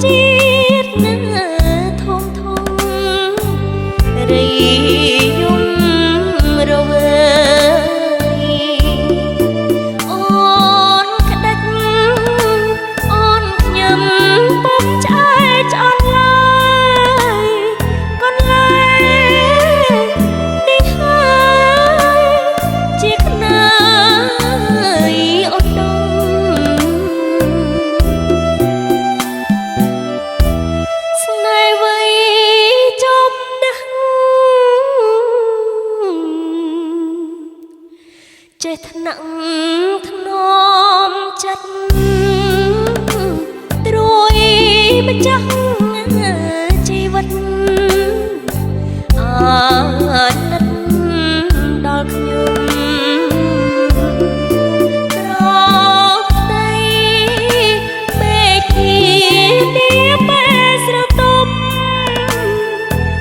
ជាតិណាធំធំរីយំរវើយអូនក្តិចអូនញ៉ាំពុំឆ្អែតឆ្អន់ឡើយកូនឡើយនេះហើយជាខ្នើយអូនដុំស្នេហ៍វ័យចប់ណាស់ចេះថ្នាក់ថ្នមចិត្តត្រួយម្ចាស់ជីវិតអាណិតដល់ខ្ញុំក្រដីពេកជាពេលស្រទប់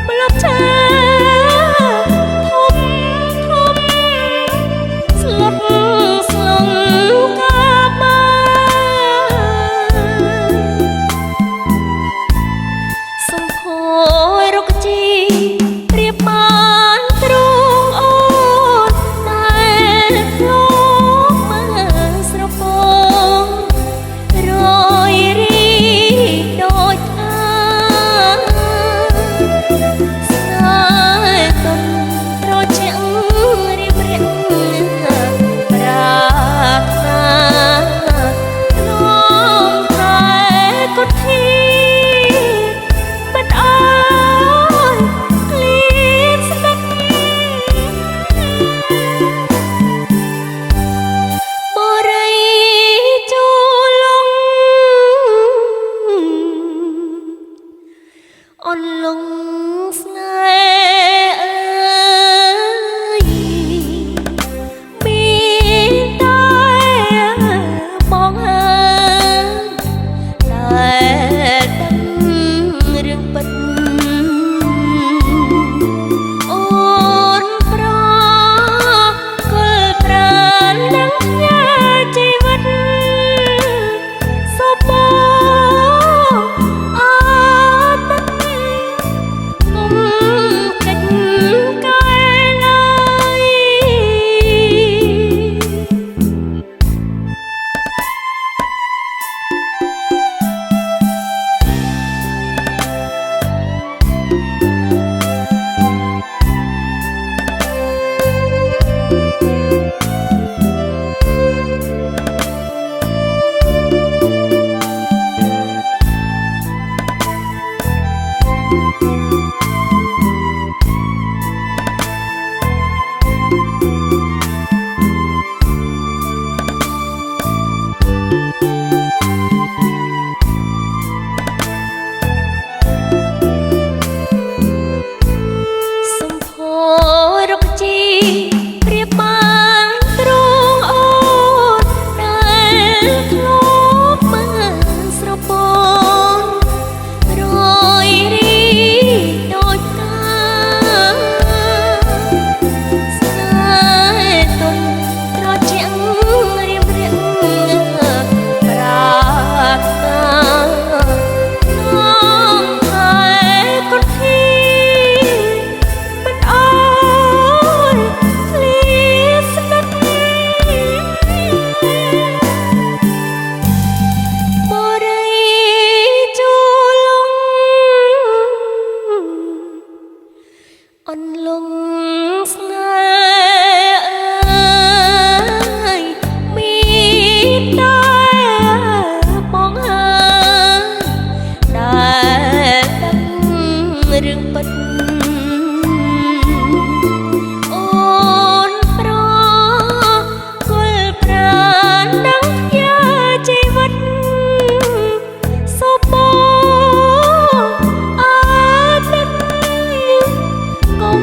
ម្លប់ឆាធំធំស្លុតស្លងកាបាសំភយរុក្ខជីប្រៀបបានទ្រង់អូនដែលធ្លាប់មកស្រពងរយរីដូចថាស្នេហ៍ទុនត្រជាក់រៀបរៀងប្រាថ្នានោមតែគត់ធីបាត់អើយក្លៀនស្ដេចបរិយចូលលងអនលងស្នេហ៍អើយមានតែបងហើយដែលដឹងរឿងពិតអូនប្រគល់ប្រាណនឹងញ៉ាជីវិតសុបអត់គុំកិច្ចកែឡើយសំភយរុក្ខជីប្រៀបបានទ្រង់អូនដែលធ្លាប់មកស្រពងរយរីដូចកាស្នេហ៍ទុនត្រជាក់រៀបរៀងប្រាថ្នានោមតែគត់ធីបាត់អើយក្លៀនស្ដេចបរិយចូលលងអនលងស្នេហ៍អើយមានតែបងហើយដែលដឹងរឿងពិតអូនប្រគល់ប្រាណនឹងញ៉ាជីវិតសុបអត់នឹកគុំ